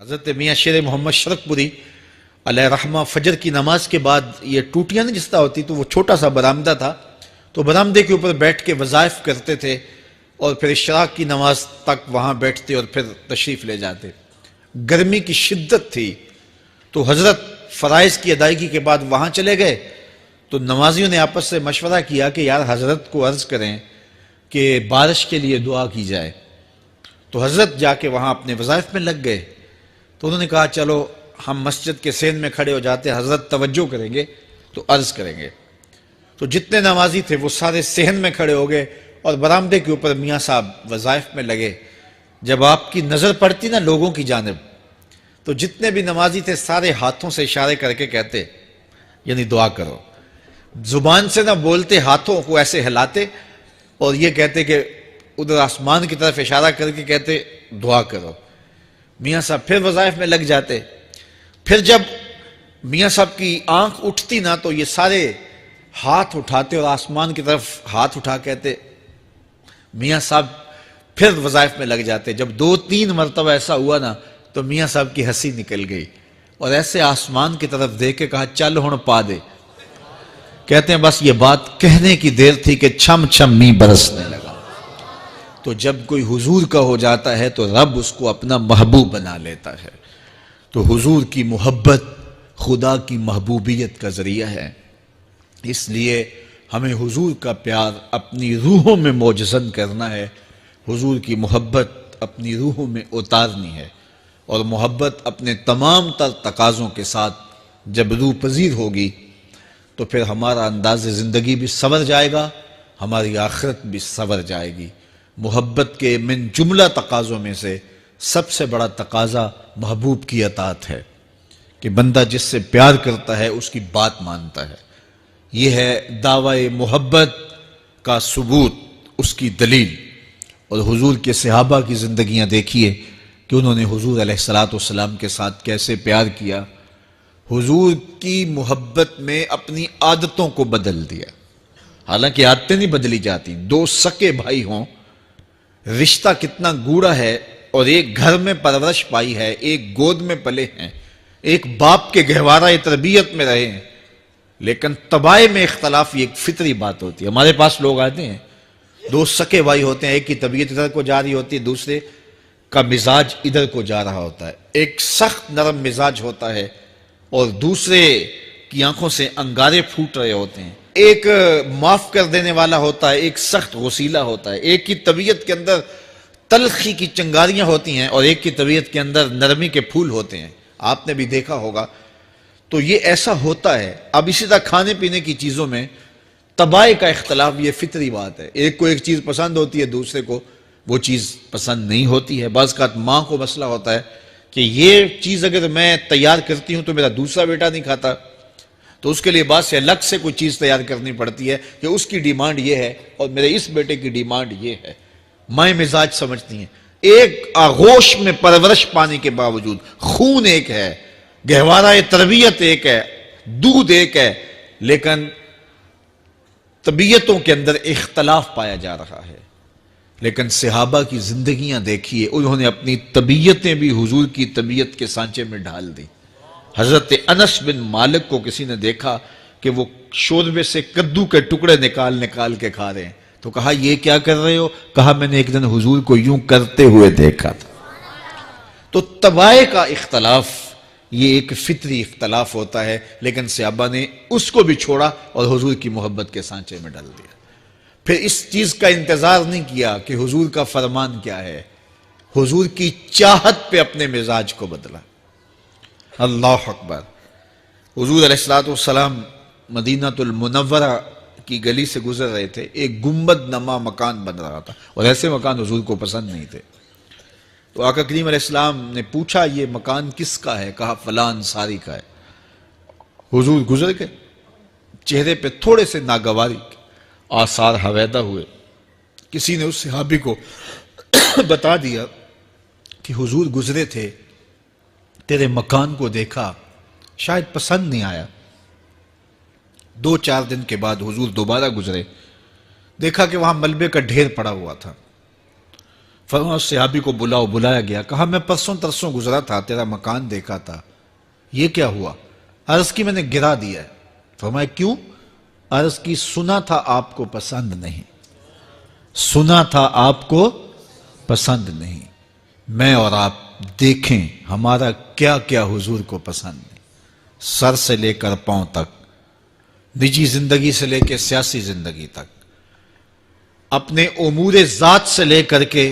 حضرت میاں شیر محمد شرقپوری علیہ رحمہ فجر کی نماز کے بعد یہ ٹوٹیاں نہیں جس طرح ہوتی تو وہ چھوٹا سا برآمدہ تھا، تو برآمدے کے اوپر بیٹھ کے وظائف کرتے تھے اور پھر اشراق کی نماز تک وہاں بیٹھتے اور پھر تشریف لے جاتے۔ گرمی کی شدت تھی تو حضرت فرائض کی ادائیگی کے بعد وہاں چلے گئے، تو نمازیوں نے آپس سے مشورہ کیا کہ یار حضرت کو عرض کریں کہ بارش کے لیے دعا کی جائے۔ تو حضرت جا کے وہاں اپنے وظائف میں لگ گئے، تو انہوں نے کہا چلو ہم مسجد کے سین میں کھڑے ہو جاتے، حضرت توجہ کریں گے تو عرض کریں گے۔ تو جتنے نمازی تھے وہ سارے صحن میں کھڑے ہو گئے اور برآمدے کے اوپر میاں صاحب وظائف میں لگے۔ جب آپ کی نظر پڑتی نا لوگوں کی جانب، تو جتنے بھی نمازی تھے سارے ہاتھوں سے اشارے کر کے کہتے یعنی دعا کرو، زبان سے نہ بولتے، ہاتھوں کو ایسے ہلاتے اور یہ کہتے کہ ادھر آسمان کی طرف اشارہ کر کے کہتے دعا کرو۔ میاں صاحب پھر وظائف میں لگ جاتے۔ پھر جب میاں صاحب کی آنکھ اٹھتی نا تو یہ سارے ہاتھ اٹھاتے اور آسمان کی طرف ہاتھ اٹھا کہتے، میاں صاحب پھر وظائف میں لگ جاتے۔ جب 2-3 مرتبہ ایسا ہوا نا تو میاں صاحب کی ہنسی نکل گئی اور ایسے آسمان کی طرف دیکھ کے کہا چل ہن پا دے۔ کہتے ہیں بس یہ بات کہنے کی دیر تھی کہ چھم چھم می برسنے لگا۔ تو جب کوئی حضور کا ہو جاتا ہے تو رب اس کو اپنا محبوب بنا لیتا ہے۔ تو حضور کی محبت خدا کی محبوبیت کا ذریعہ ہے، اس لیے ہمیں حضور کا پیار اپنی روحوں میں موجزن کرنا ہے، حضور کی محبت اپنی روحوں میں اتارنی ہے، اور محبت اپنے تمام تر تقاضوں کے ساتھ جب روح پذیر ہوگی تو پھر ہمارا انداز زندگی بھی سنور جائے گا، ہماری آخرت بھی سنور جائے گی۔ محبت کے من جملہ تقاضوں میں سے سب سے بڑا تقاضا محبوب کی اطاعت ہے کہ بندہ جس سے پیار کرتا ہے اس کی بات مانتا ہے۔ یہ ہے دعوی محبت کا ثبوت، اس کی دلیل۔ اور حضور کے صحابہ کی زندگیاں دیکھیے کہ انہوں نے حضور علیہ السلام کے ساتھ کیسے پیار کیا، حضور کی محبت میں اپنی عادتوں کو بدل دیا۔ حالانکہ عادتیں نہیں بدلی جاتی، 2 سکے بھائی ہوں، رشتہ کتنا گوڑا ہے، اور ایک گھر میں پرورش پائی ہے، ایک گود میں پلے ہیں، ایک باپ کے گہوارہ تربیت میں رہے ہیں، لیکن طبائع میں اختلاف یہ ایک فطری بات ہوتی ہے۔ ہمارے پاس لوگ آتے ہیں، 2 سکے بھائی ہوتے ہیں، ایک کی طبیعت ادھر کو جا رہی ہوتی ہے، دوسرے کا مزاج ادھر کو جا رہا ہوتا ہے، ایک سخت نرم مزاج ہوتا ہے اور دوسرے کی آنکھوں سے انگارے پھوٹ رہے ہوتے ہیں، ایک معاف کر دینے والا ہوتا ہے، ایک سخت غصیلا ہوتا ہے، ایک کی طبیعت کے اندر تلخی کی چنگاریاں ہوتی ہیں اور ایک کی طبیعت کے اندر نرمی کے پھول ہوتے ہیں، آپ نے بھی دیکھا ہوگا۔ تو یہ ایسا ہوتا ہے۔ اب اسی طرح کھانے پینے کی چیزوں میں طبائع کا اختلاف یہ فطری بات ہے، ایک کو ایک چیز پسند ہوتی ہے، دوسرے کو وہ چیز پسند نہیں ہوتی ہے۔ بعض اوقات ماں کو مسئلہ ہوتا ہے کہ یہ چیز اگر میں تیار کرتی ہوں تو میرا دوسرا بیٹا نہیں کھاتا، تو اس کے لیے بعد سے الگ سے کوئی چیز تیار کرنی پڑتی ہے کہ اس کی ڈیمانڈ یہ ہے اور میرے اس بیٹے کی ڈیمانڈ یہ ہے۔ مائیں مزاج سمجھتی ہیں، ایک آغوش میں پرورش پانے کے باوجود خون ایک ہے، گہوارہ تربیت ایک ہے، دودھ ایک ہے، لیکن طبیعتوں کے اندر اختلاف پایا جا رہا ہے۔ لیکن صحابہ کی زندگیاں دیکھیے، انہوں نے اپنی طبیعتیں بھی حضور کی طبیعت کے سانچے میں ڈھال دی۔ حضرت انس بن مالک کو کسی نے دیکھا کہ وہ شوربے سے کدو کے ٹکڑے نکال کے کھا رہے ہیں، تو کہا یہ کیا کر رہے ہو؟ کہا میں نے ایک دن حضور کو یوں کرتے ہوئے دیکھا تھا۔ تو طبائع کا اختلاف یہ ایک فطری اختلاف ہوتا ہے، لیکن صحابہ نے اس کو بھی چھوڑا اور حضور کی محبت کے سانچے میں ڈال دیا۔ پھر اس چیز کا انتظار نہیں کیا کہ حضور کا فرمان کیا ہے، حضور کی چاہت پہ اپنے مزاج کو بدلا۔ اللہ اکبر۔ حضور علیہ السلام مدینہ المنورہ کی گلی سے گزر رہے تھے، ایک گنبد نما مکان بن رہا تھا، اور ایسے مکان حضور کو پسند نہیں تھے۔ تو آقا کریم علیہ السلام نے پوچھا یہ مکان کس کا ہے؟ کہا فلاں انصاری کا ہے۔ حضور گزر گئے، چہرے پہ تھوڑے سے ناگواری آثار حویدہ ہوئے۔ کسی نے اس صحابی کو بتا دیا کہ حضور گزرے تھے، تیرے مکان کو دیکھا، شاید پسند نہیں آیا۔ 2-4 دن کے بعد حضور دوبارہ گزرے، دیکھا کہ وہاں ملبے کا ڈھیر پڑا ہوا تھا۔ فرمایا اس صحابی کو بلاؤ، بلایا گیا، کہا میں پرسوں ترسوں گزرا تھا، تیرا مکان دیکھا تھا، یہ کیا ہوا؟ عرض کی میں نے گرا دیا ہے۔ فرمایا کیوں؟ عرض کی سنا تھا آپ کو پسند نہیں، سنا تھا آپ کو پسند نہیں، میں اور آپ دیکھیں ہمارا کیا کیا حضور کو پسند نہیں، سر سے لے کر پاؤں تک، نجی زندگی سے لے کے سیاسی زندگی تک، اپنے امور ذات سے لے کر کے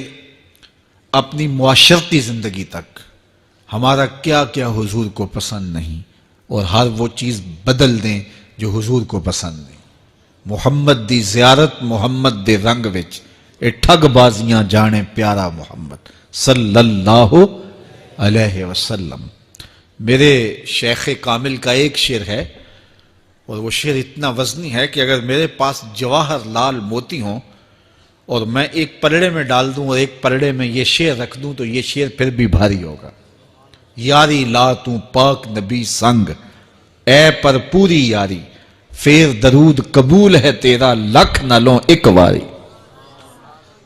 اپنی معاشرتی زندگی تک، ہمارا کیا کیا حضور کو پسند نہیں، اور ہر وہ چیز بدل دیں جو حضور کو پسند نہیں۔ محمد دی زیارت محمد دے رنگ وچ، اے ٹھگ بازیاں جانے پیارا محمد صلی اللہ علیہ وسلم۔ میرے شیخ کامل کا ایک شعر ہے، اور وہ شعر اتنا وزنی ہے کہ اگر میرے پاس جواہر لال موتی ہوں اور میں ایک پلڑے میں ڈال دوں اور ایک پلڑے میں یہ شعر رکھ دوں تو یہ شعر پھر بھی بھاری ہوگا۔ یاری لا تو پاک نبی سنگ، اے پر پوری یاری، پھر درود قبول ہے تیرا لکھ نہ لوں ایک واری۔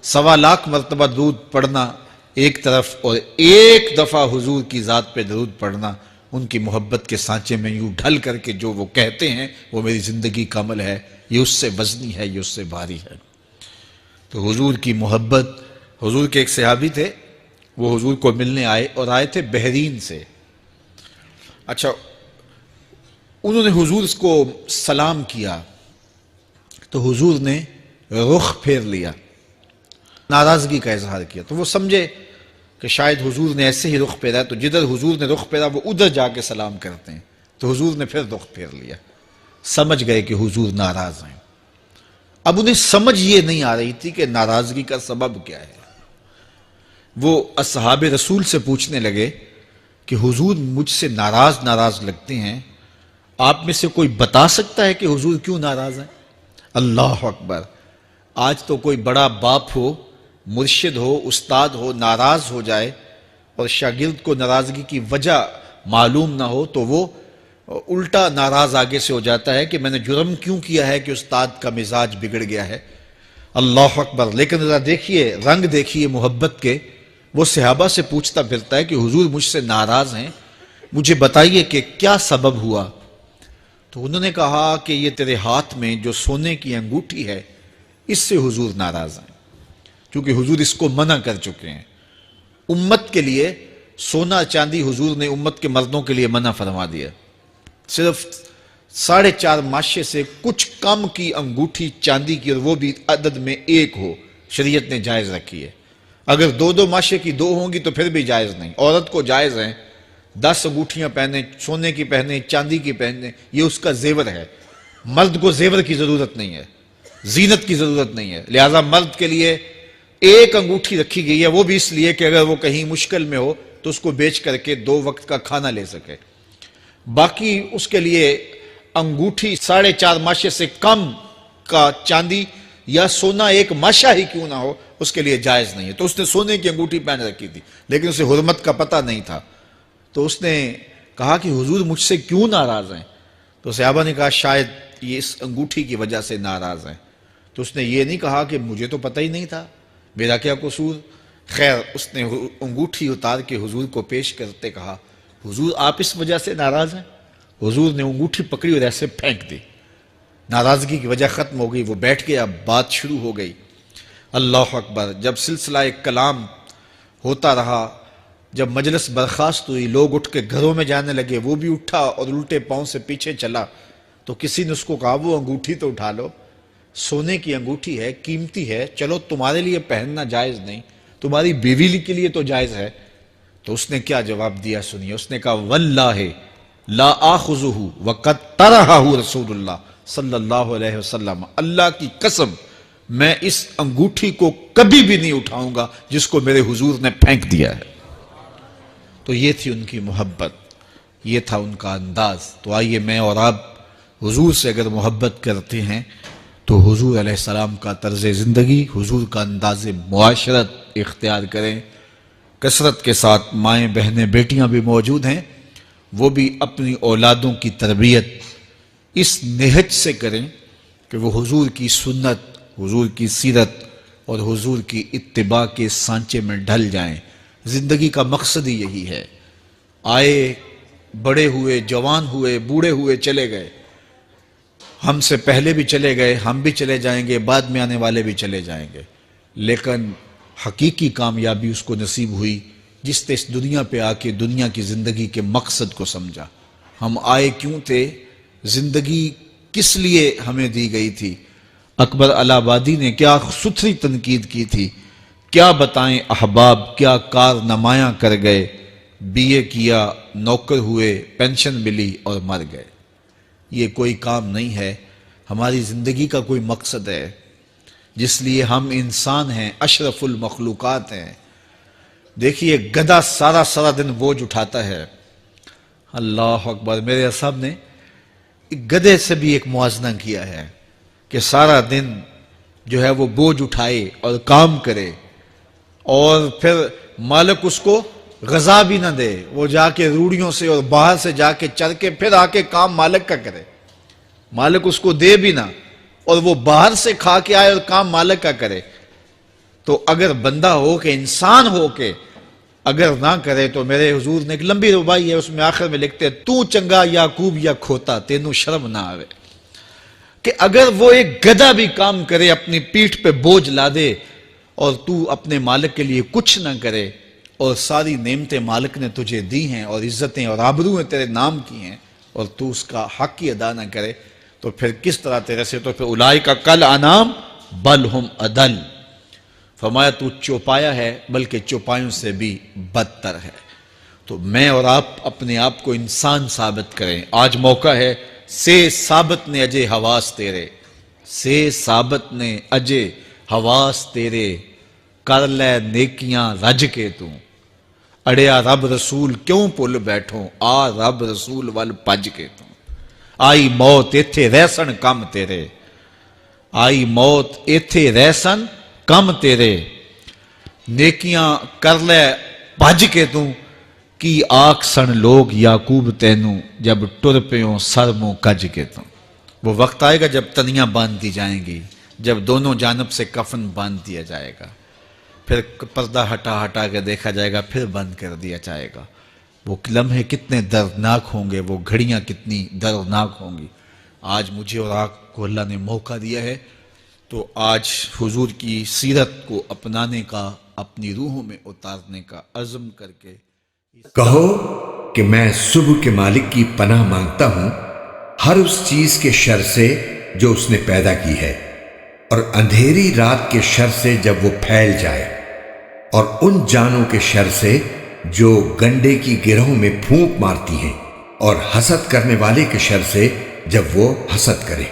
1.25 مرتبہ درود پڑھنا ایک طرف، اور ایک دفعہ حضور کی ذات پہ درود پڑھنا، ان کی محبت کے سانچے میں یوں ڈھل کر کے جو وہ کہتے ہیں وہ میری زندگی کا عمل ہے، یہ اس سے وزنی ہے، یہ اس سے بھاری ہے۔ تو حضور کی محبت، حضور کے ایک صحابی تھے، وہ حضور کو ملنے آئے، اور آئے تھے بحرین سے۔ اچھا، انہوں نے حضور کو سلام کیا تو حضور نے رخ پھیر لیا، ناراضگی کا اظہار کیا، تو وہ سمجھے کہ شاید حضور نے ایسے ہی رخ پھیرا، تو جدھر حضور نے رخ پھیرا وہ ادھر جا کے سلام کرتے ہیں، تو حضور نے پھر رخ پھیر لیا، سمجھ گئے کہ حضور ناراض ہیں۔ اب انہیں سمجھ یہ نہیں آ رہی تھی کہ ناراضگی کا سبب کیا ہے۔ وہ اصحاب رسول سے پوچھنے لگے کہ حضور مجھ سے ناراض لگتے ہیں، آپ میں سے کوئی بتا سکتا ہے کہ حضور کیوں ناراض ہیں؟ اللہ اکبر! آج تو کوئی بڑا باپ ہو، مرشد ہو، استاد ہو، ناراض ہو جائے اور شاگرد کو ناراضگی کی وجہ معلوم نہ ہو تو وہ الٹا ناراض آگے سے ہو جاتا ہے کہ میں نے جرم کیوں کیا ہے کہ استاد کا مزاج بگڑ گیا ہے۔ اللہ اکبر! لیکن ذرا دیکھیے، رنگ دیکھیے محبت کے، وہ صحابہ سے پوچھتا پھرتا ہے کہ حضور مجھ سے ناراض ہیں، مجھے بتائیے کہ کیا سبب ہوا؟ تو انہوں نے کہا کہ یہ تیرے ہاتھ میں جو سونے کی انگوٹھی ہے، اس سے حضور ناراض ہیں، کیونکہ حضور اس کو منع کر چکے ہیں۔ امت کے لیے سونا چاندی حضور نے امت کے مردوں کے لیے منع فرما دیا، صرف 4.5 ماشے سے کچھ کم کی انگوٹھی چاندی کی، اور وہ بھی عدد میں 1 ہو، شریعت نے جائز رکھی ہے۔ اگر 2 ماشے کی 2 ہوں گی تو پھر بھی جائز نہیں۔ عورت کو جائز ہیں 10 انگوٹھیاں پہنے، سونے کی پہنے، چاندی کی پہنے، یہ اس کا زیور ہے۔ مرد کو زیور کی ضرورت نہیں ہے، زینت کی ضرورت نہیں ہے، لہٰذا مرد کے لیے 1 انگوٹھی رکھی گئی ہے، وہ بھی اس لیے کہ اگر وہ کہیں مشکل میں ہو تو اس کو بیچ کر کے 2 وقت کا کھانا لے سکے۔ باقی اس کے لیے انگوٹھی 4.5 ماشے سے کم کا چاندی یا سونا 1 ماشا ہی کیوں نہ ہو، اس کے لیے جائز نہیں ہے۔ تو اس نے سونے کی انگوٹھی پہن رکھی تھی، لیکن اسے حرمت کا پتہ نہیں تھا، تو اس نے کہا کہ حضور مجھ سے کیوں ناراض ہیں؟ تو صحابہ نے کہا شاید یہ اس انگوٹھی کی وجہ سے ناراض ہیں۔ تو اس نے یہ نہیں کہا کہ مجھے تو پتہ ہی نہیں تھا، میرا کیا قصور؟ خیر، اس نے انگوٹھی اتار کے حضور کو پیش کرتے کہا حضور آپ اس وجہ سے ناراض ہیں؟ حضور نے انگوٹھی پکڑی اور ایسے پھینک دی، ناراضگی کی وجہ ختم ہو گئی، وہ بیٹھ گیا، بات شروع ہو گئی۔ اللہ اکبر! جب سلسلہ کلام ہوتا رہا، جب مجلس برخاست ہوئی، لوگ اٹھ کے گھروں میں جانے لگے، وہ بھی اٹھا اور الٹے پاؤں سے پیچھے چلا، تو کسی نے اس کو کہا وہ انگوٹھی تو اٹھا لو، سونے کی انگوٹھی ہے، قیمتی ہے، چلو تمہارے لیے پہننا جائز نہیں، تمہاری بیوی کے لیے تو جائز ہے۔ تو اس نے کیا جواب دیا سنیے، اس نے کہا واللہ لا آخذہ وقد طرحہ رسول اللہ صلی اللہ علیہ وسلم، اللہ کی قسم میں اس انگوٹھی کو کبھی بھی نہیں اٹھاؤں گا جس کو میرے حضور نے پھینک دیا ہے۔ تو یہ تھی ان کی محبت، یہ تھا ان کا انداز۔ تو آئیے میں اور آپ حضور سے اگر محبت کرتے ہیں تو حضور علیہ السلام کا طرز زندگی، حضور کا انداز معاشرت اختیار کریں۔ کثرت کے ساتھ مائیں بہنیں بیٹیاں بھی موجود ہیں، وہ بھی اپنی اولادوں کی تربیت اس نہج سے کریں کہ وہ حضور کی سنت، حضور کی سیرت، اور حضور کی اتباع کے سانچے میں ڈھل جائیں۔ زندگی کا مقصد ہی یہی ہے۔ آئے، بڑے ہوئے، جوان ہوئے، بوڑھے ہوئے، چلے گئے، ہم سے پہلے بھی چلے گئے، ہم بھی چلے جائیں گے، بعد میں آنے والے بھی چلے جائیں گے، لیکن حقیقی کامیابی اس کو نصیب ہوئی جس نے اس دنیا پہ آ کے دنیا کی زندگی کے مقصد کو سمجھا۔ ہم آئے کیوں تھے؟ زندگی کس لیے ہمیں دی گئی تھی؟ اکبر الہ آبادی نے کیا ستھری تنقید کی تھی، کیا بتائیں احباب، کیا کارنمایاں کر گئے، بی اے کیا، نوکر ہوئے، پینشن ملی اور مر گئے۔ یہ کوئی کام نہیں ہے، ہماری زندگی کا کوئی مقصد ہے جس لیے ہم انسان ہیں، اشرف المخلوقات ہیں۔ دیکھیے گدھا سارا دن بوجھ اٹھاتا ہے، اللہ اکبر۔ میرے صاحب نے گدھے سے بھی ایک موازنہ کیا ہے کہ سارا دن جو ہے وہ بوجھ اٹھائے اور کام کرے، اور پھر مالک اس کو غذا بھی نہ دے، وہ جا کے روڑیوں سے اور باہر سے جا کے چر کے پھر آ کے کام مالک کا کرے، مالک اس کو دے بھی نہ، اور وہ باہر سے کھا کے آئے اور کام مالک کا کرے۔ تو اگر بندہ ہو کے، انسان ہو کے اگر نہ کرے تو میرے حضور نے ایک لمبی ربائی ہے، اس میں آخر میں لکھتے ہیں، تو چنگا یعقوب یا کھوتا، تینوں شرم نہ آوے۔ کہ اگر وہ ایک گدھا بھی کام کرے، اپنی پیٹھ پہ بوجھ لا دے، اور تو اپنے مالک کے لیے کچھ نہ کرے، اور ساری نعمتیں مالک نے تجھے دی ہیں اور عزتیں اور آبرویں تیرے نام کی ہیں، اور تو اس کا حق ہی ادا نہ کرے، تو پھر کس طرح تیرے سے؟ تو پھر اولئک کل انعام بل ہم اضل، فرمایا تو چوپایا ہے بلکہ چوپایوں سے بھی بدتر ہے۔ تو میں اور آپ اپنے آپ کو انسان ثابت کریں۔ آج موقع ہے، سے ثابت نے اجے حواس تیرے، سے ثابت نے اجے حواس تیرے، کر لے نیکیاں رج کے تو، اڑیا رب رسول کیوں پل بیٹھوں، آ رب رسول ول پج کے تو، آئی موت ایتھے رہسن کم تیرے، آئی موت ایتھے رہسن کم تیرے، نیکیاں کر لے بھج کے تو، کی آکھ سن لوگ یعقوب تینوں، جب ٹر پیوں سر منہ کج کے تو۔ وہ وقت آئے گا جب تنیاں باندھ دی جائیں گی، جب دونوں جانب سے کفن باندھ دیا جائے گا، پھر پردہ ہٹا کے دیکھا جائے گا، پھر بند کر دیا جائے گا۔ وہ لمحے کتنے دردناک ہوں گے، وہ گھڑیاں کتنی دردناک ہوں گی۔ آج مجھے اور آپ کو اللہ نے موقع دیا ہے، تو آج حضور کی سیرت کو اپنانے کا، اپنی روحوں میں اتارنے کا عزم کر کے کہو کہ میں صبح کے مالک کی پناہ مانگتا ہوں ہر اس چیز کے شر سے جو اس نے پیدا کی ہے، اور اندھیری رات کے شر سے جب وہ پھیل جائے، اور ان جانوں کے شر سے جو گنڈے کی گرہوں میں پھونک مارتی ہیں، اور حسد کرنے والے کے شر سے جب وہ حسد کرے۔